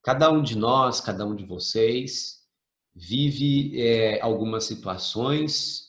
Cada um de nós, cada um de vocês, vive algumas situações,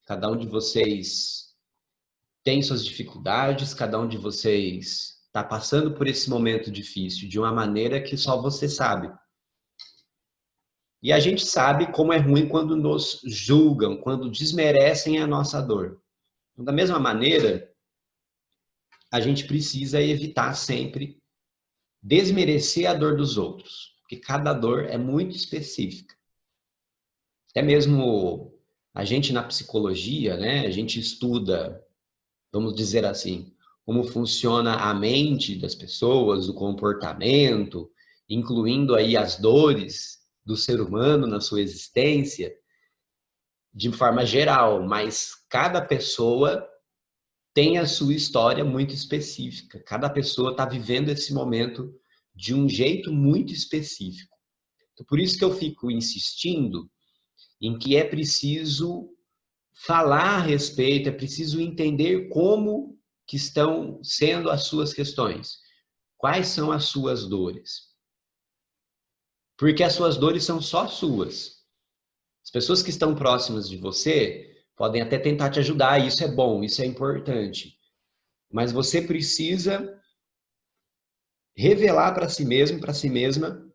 cada um de vocês tem suas dificuldades, cada um de vocês está passando por esse momento difícil de uma maneira que só você sabe. E a gente sabe como é ruim quando nos julgam, quando desmerecem a nossa dor. Então, da mesma maneira, a gente precisa evitar sempre desmerecer a dor dos outros, porque cada dor é muito específica. Até mesmo a gente na psicologia, né, a gente estuda, vamos dizer assim, como funciona a mente das pessoas, o comportamento, incluindo aí as dores do ser humano na sua existência, de forma geral, mas cada pessoa tem a sua história muito específica. Cada pessoa está vivendo esse momento de um jeito muito específico. Então, por isso que eu fico insistindo em que é preciso falar a respeito, é preciso entender como que estão sendo as suas questões. Quais são as suas dores? Porque as suas dores são só suas. As pessoas que estão próximas de você podem até tentar te ajudar, isso é bom, isso é importante. Mas você precisa revelar para si mesmo, para si mesma,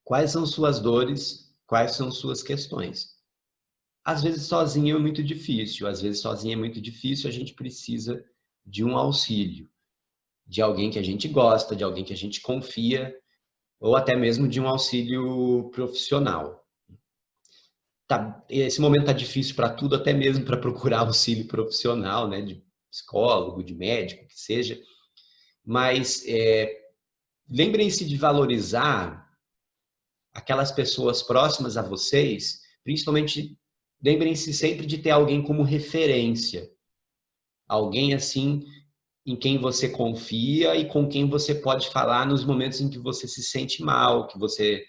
quais são suas dores, quais são suas questões. Às vezes sozinho é muito difícil, às vezes sozinho é muito difícil, a gente precisa de um auxílio, de alguém que a gente gosta, de alguém que a gente confia, ou até mesmo de um auxílio profissional. Esse momento está difícil para tudo, até mesmo para procurar auxílio profissional, né, de psicólogo, de médico, que seja. Mas lembrem-se de valorizar aquelas pessoas próximas a vocês, principalmente lembrem-se sempre de ter alguém como referência. Alguém assim em quem você confia e com quem você pode falar nos momentos em que você se sente mal, que você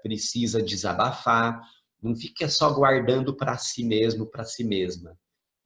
precisa desabafar. Não fica só guardando para si mesmo, para si mesma.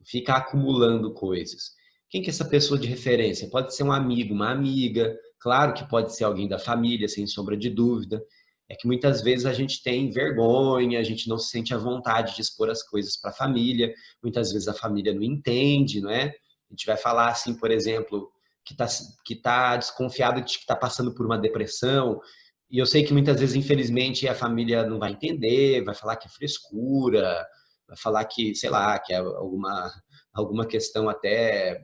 Fica acumulando coisas. Quem que é essa pessoa de referência? Pode ser um amigo, uma amiga, claro que pode ser alguém da família, sem sombra de dúvida. É que muitas vezes a gente tem vergonha, a gente não se sente à vontade de expor as coisas para a família, muitas vezes a família não entende, não é? A gente vai falar assim, por exemplo, que tá desconfiado de que está passando por uma depressão, e eu sei que muitas vezes, infelizmente, a família não vai entender, vai falar que é frescura, vai falar que, sei lá, que é alguma questão até,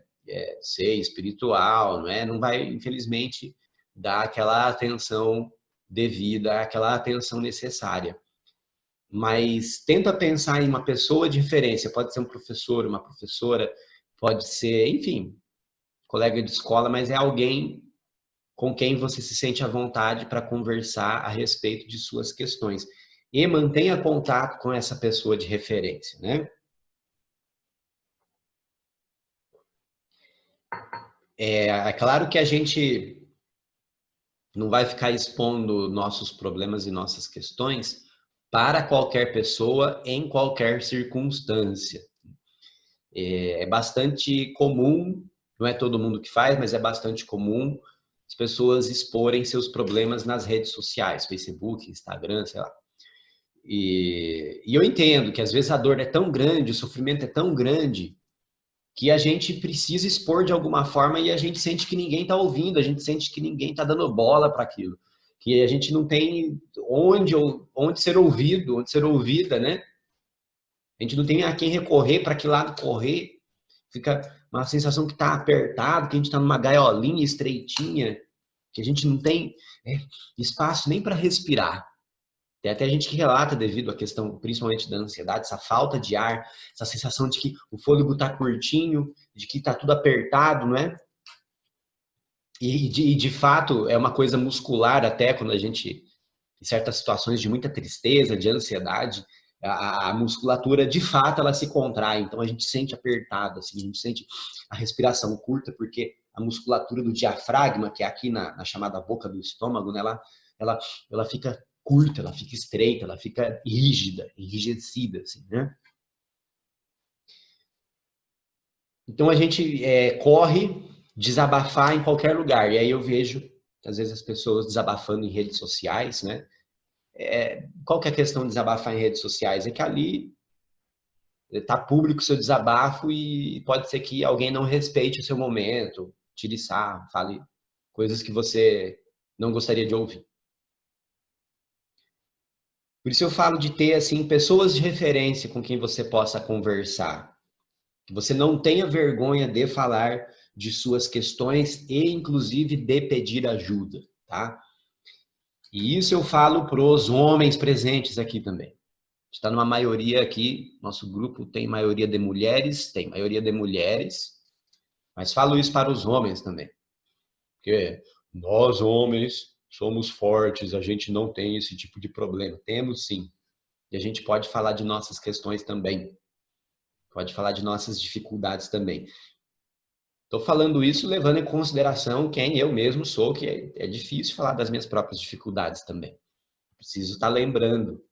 sei, espiritual, não é? Não vai, infelizmente, dar aquela atenção devida, aquela atenção necessária. Mas tenta pensar em uma pessoa de referência, pode ser um professor, uma professora, pode ser, enfim, colega de escola, mas é alguém com quem você se sente à vontade para conversar a respeito de suas questões. E mantenha contato com essa pessoa de referência, né? É claro que a gente não vai ficar expondo nossos problemas e nossas questões para qualquer pessoa, em qualquer circunstância. É bastante comum, não é todo mundo que faz, mas é bastante comum as pessoas exporem seus problemas nas redes sociais, Facebook, Instagram, sei lá. E eu entendo que às vezes a dor é tão grande, o sofrimento é tão grande, que a gente precisa expor de alguma forma e a gente sente que ninguém está ouvindo, a gente sente que ninguém está dando bola para aquilo, que a gente não tem onde ser ouvido, onde ser ouvida, né? A gente não tem a quem recorrer, para que lado correr, fica uma sensação que está apertado, que a gente está numa gaiolinha estreitinha, que a gente não tem espaço nem para respirar. Tem até gente que relata devido à questão, principalmente da ansiedade, essa falta de ar, essa sensação de que o fôlego está curtinho, de que está tudo apertado, não é? E de fato é uma coisa muscular até quando a gente, em certas situações de muita tristeza, de ansiedade, a musculatura de fato ela se contrai, então a gente sente apertado, assim, a gente sente a respiração curta, porque a musculatura do diafragma, que é aqui na chamada boca do estômago, né, ela, ela fica curta, ela fica estreita, ela fica rígida, enrijecida, assim, né? Então a gente corre desabafar em qualquer lugar, e aí eu vejo às vezes as pessoas desabafando em redes sociais, né? Qual que é a questão de desabafar em redes sociais? É que ali está público o seu desabafo e pode ser que alguém não respeite o seu momento, tire sarro, fale coisas que você não gostaria de ouvir. Por isso eu falo de ter assim pessoas de referência com quem você possa conversar. Que você não tenha vergonha de falar de suas questões e inclusive de pedir ajuda, tá? E isso eu falo para os homens presentes aqui também. Está numa maioria aqui, nosso grupo tem maioria de mulheres, mas falo isso para os homens também. Porque nós homens somos fortes, a gente não tem esse tipo de problema. Temos sim. E a gente pode falar de nossas questões também. Pode falar de nossas dificuldades também. Estou falando isso levando em consideração quem eu mesmo sou, que é difícil falar das minhas próprias dificuldades também. Preciso estar lembrando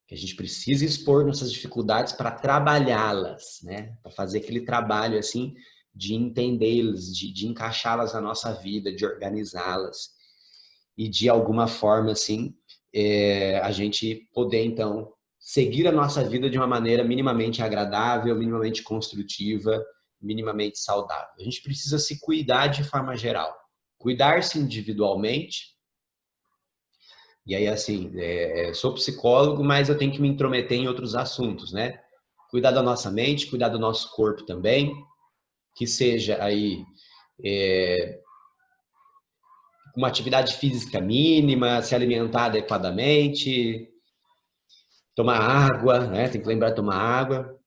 que a gente precisa expor nossas dificuldades para trabalhá-las, né? Para fazer aquele trabalho assim de entendê-las, de encaixá-las na nossa vida, de organizá-las e de alguma forma assim a gente poder então seguir a nossa vida de uma maneira minimamente agradável, minimamente construtiva, minimamente saudável. A gente precisa se cuidar de forma geral, cuidar-se individualmente. E aí, assim, sou psicólogo, mas eu tenho que me intrometer em outros assuntos, né? Cuidar da nossa mente, cuidar do nosso corpo também, que seja aí uma atividade física mínima, se alimentar adequadamente, tomar água, né? Tem que lembrar de tomar água.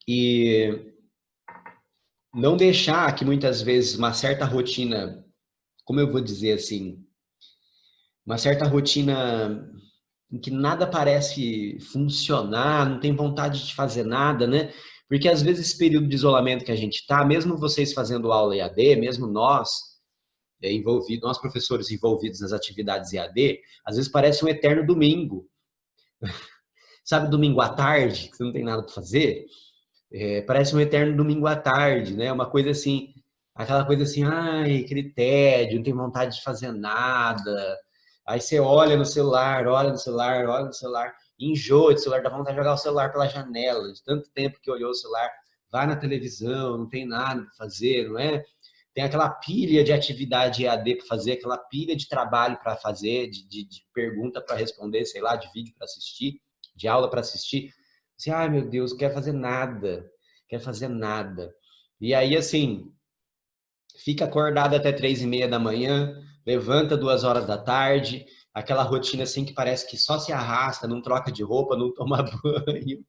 E não deixar que muitas vezes uma certa rotina, como eu vou dizer assim, uma certa rotina em que nada parece funcionar, não tem vontade de fazer nada, né? Porque às vezes esse período de isolamento que a gente está, mesmo vocês fazendo aula EAD, mesmo nós envolvidos, nós professores envolvidos nas atividades EAD, às vezes parece um eterno domingo. Sabe, domingo à tarde, que você não tem nada para fazer? Parece um eterno domingo à tarde, né? Uma coisa assim, aquela coisa assim, ai, aquele tédio, não tem vontade de fazer nada. Aí você olha no celular, olha no celular, olha no celular, enjoa de celular, dá vontade de jogar o celular pela janela, de tanto tempo que olhou o celular, vai na televisão, não tem nada para fazer, não é? Tem aquela pilha de atividade EAD para fazer, aquela pilha de trabalho para fazer, de pergunta para responder, sei lá, de vídeo para assistir, de aula para assistir. Assim, ai meu Deus, não quero fazer nada, quero fazer nada. E aí, assim, fica acordado até 3:30 da manhã, levanta 2 horas da tarde, aquela rotina assim que parece que só se arrasta, não troca de roupa, não toma banho,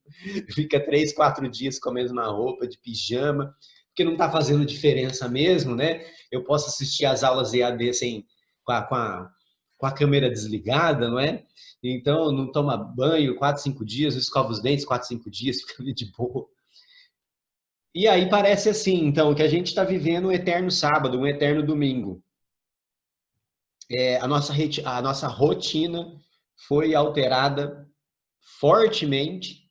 fica 3, 4 dias com a mesma roupa, de pijama, porque não está fazendo diferença mesmo, né? Eu posso assistir as aulas EAD sem, com a câmera desligada, não é? Então, não toma banho 4, 5 dias, não escova os dentes 4, 5 dias, fica ali de boa. E aí parece assim, então, que a gente está vivendo um eterno sábado, um eterno domingo. A nossa rotina foi alterada fortemente,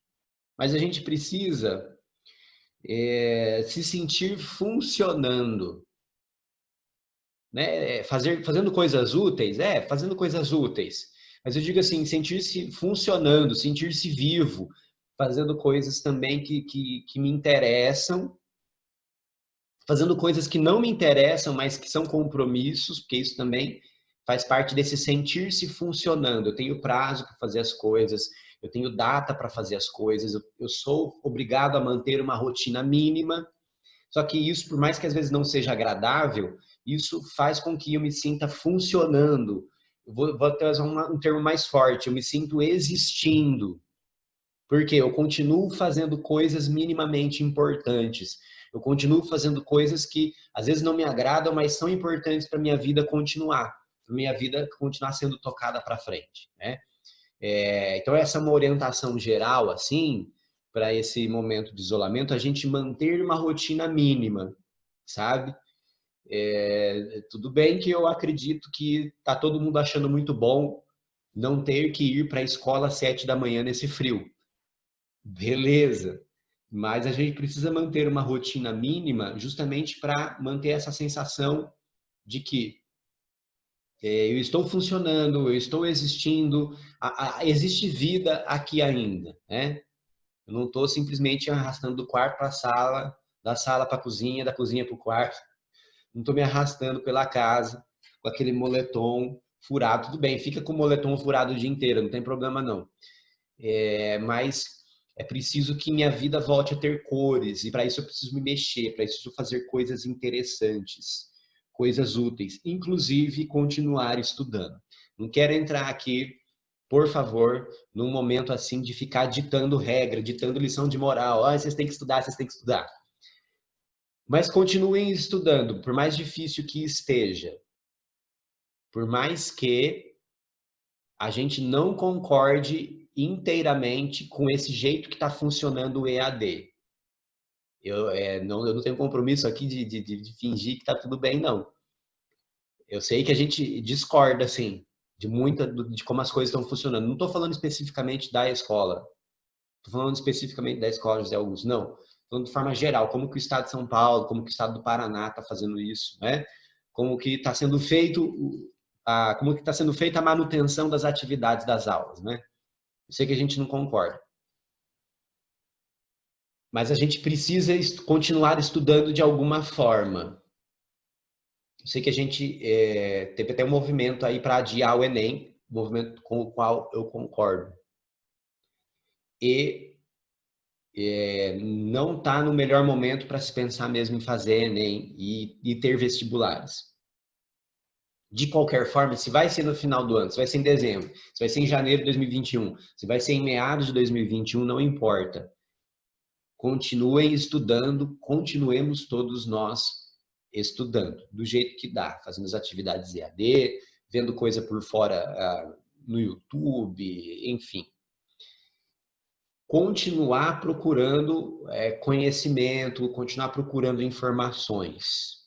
mas a gente precisa se sentir funcionando, né? Fazendo coisas úteis, fazendo coisas úteis. Mas eu digo assim, sentir-se funcionando, sentir-se vivo, fazendo coisas também que me interessam, fazendo coisas que não me interessam, mas que são compromissos, porque isso também faz parte desse sentir-se funcionando. Eu tenho prazo para fazer as coisas, eu tenho data para fazer as coisas, eu sou obrigado a manter uma rotina mínima. Só que isso, por mais que às vezes não seja agradável, isso faz com que eu me sinta funcionando. Vou até usar um termo mais forte, eu me sinto existindo. Porque eu continuo fazendo coisas minimamente importantes. Eu continuo fazendo coisas que às vezes não me agradam, mas são importantes para minha vida continuar, para minha vida continuar sendo tocada para frente, né? Então essa é uma orientação geral assim para esse momento de isolamento, a gente manter uma rotina mínima, sabe? Tudo bem que eu acredito que tá todo mundo achando muito bom não ter que ir para a escola às 7 da manhã nesse frio. Beleza. Mas a gente precisa manter uma rotina mínima justamente para manter essa sensação de que eu estou funcionando, eu estou existindo, existe vida aqui ainda, né? Eu não estou simplesmente arrastando do quarto para a sala, da sala para a cozinha, da cozinha para o quarto. Não estou me arrastando pela casa com aquele moletom furado. Tudo bem, fica com o moletom furado o dia inteiro, não tem problema não. Mas é preciso que minha vida volte a ter cores, e para isso eu preciso me mexer, para isso eu preciso fazer coisas interessantes, coisas úteis, inclusive continuar estudando. Não quero entrar aqui, por favor, num momento assim de ficar ditando regra, ditando lição de moral. Vocês têm que estudar, vocês têm que estudar. Mas continuem estudando, por mais difícil que esteja. Por mais que a gente não concorde inteiramente com esse jeito que está funcionando o EAD. Eu não tenho compromisso aqui de fingir que está tudo bem, não. Eu sei que a gente discorda, assim, de como as coisas estão funcionando. Não estou falando especificamente da escola. Estou falando especificamente da escola José Augusto, não. Estou falando de forma geral, como que o Estado de São Paulo, como que o Estado do Paraná está fazendo isso, né? Como que está sendo feito como que está sendo feita a manutenção das atividades das aulas, né? Eu sei que a gente não concorda. Mas a gente precisa continuar estudando de alguma forma. Eu sei que a gente teve até um movimento aí para adiar o Enem, movimento com o qual eu concordo. E não está no melhor momento para se pensar mesmo em fazer Enem e ter vestibulares. De qualquer forma, se vai ser no final do ano, se vai ser em dezembro, se vai ser em janeiro de 2021, se vai ser em meados de 2021, não importa. Continuem estudando, continuemos todos nós estudando, do jeito que dá, fazendo as atividades EAD, vendo coisa por fora no YouTube, enfim. Continuar procurando conhecimento, continuar procurando informações.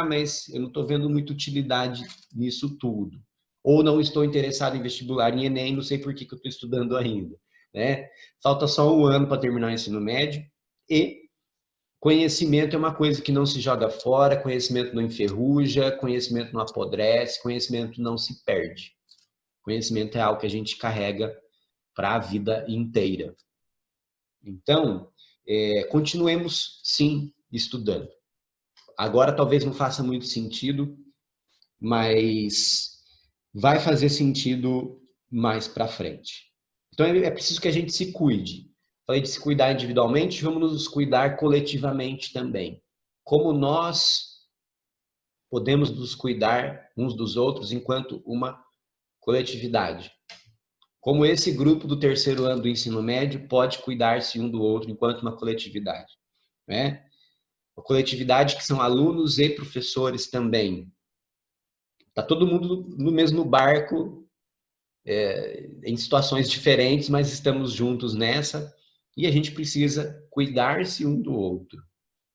Mas eu não estou vendo muita utilidade nisso tudo. Ou não estou interessado em vestibular em Enem, não sei por que eu estou estudando ainda. Né? Falta só um ano para terminar o ensino médio e conhecimento é uma coisa que não se joga fora, conhecimento não enferruja, conhecimento não apodrece, conhecimento não se perde. Conhecimento é algo que a gente carrega para a vida inteira. Então, continuemos, sim, estudando. Agora talvez não faça muito sentido, mas vai fazer sentido mais para frente. Então, é preciso que a gente se cuide. Falei de se cuidar individualmente, vamos nos cuidar coletivamente também. Como nós podemos nos cuidar uns dos outros enquanto uma coletividade. Como esse grupo do terceiro ano do ensino médio pode cuidar-se um do outro enquanto uma coletividade, né? Uma coletividade que são alunos e professores também. Está todo mundo no mesmo barco, em situações diferentes, mas estamos juntos nessa e a gente precisa cuidar-se um do outro.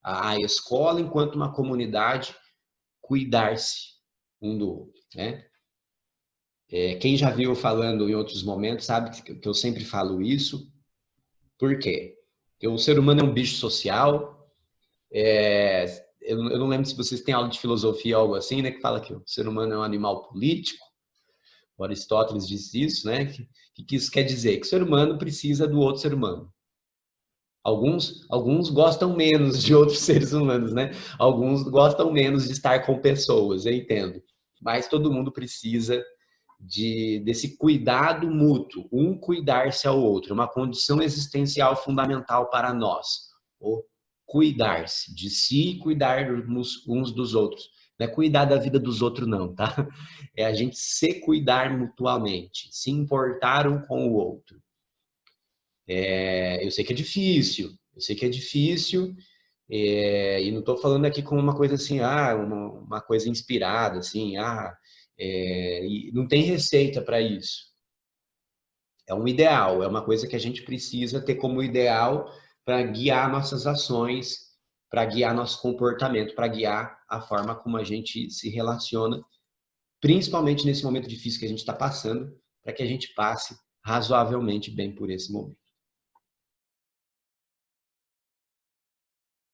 A escola, enquanto uma comunidade, cuidar-se um do outro, né? Quem já viu falando em outros momentos sabe que eu sempre falo isso. Por quê? Porque o ser humano é um bicho social. Eu não lembro se vocês têm aula de filosofia ou algo assim, né? Que fala que o ser humano é um animal político. O Aristóteles disse isso, né? Que isso quer dizer? Que o ser humano precisa do outro ser humano. Alguns gostam menos de outros seres humanos, né? Alguns gostam menos de estar com pessoas, eu entendo. Mas todo mundo precisa desse cuidado mútuo, um cuidar-se ao outro, uma condição existencial fundamental para nós. O cuidar-se de si e cuidarmos uns dos outros. Não é cuidar da vida dos outros, não, tá? É a gente se cuidar mutuamente, se importar um com o outro. Eu sei que é difícil, e não estou falando aqui como uma coisa assim, uma coisa inspirada, assim, e não tem receita para isso. É um ideal, é uma coisa que a gente precisa ter como ideal para guiar nossas ações, para guiar nosso comportamento, para guiar a forma como a gente se relaciona, principalmente nesse momento difícil que a gente está passando, para que a gente passe razoavelmente bem por esse momento.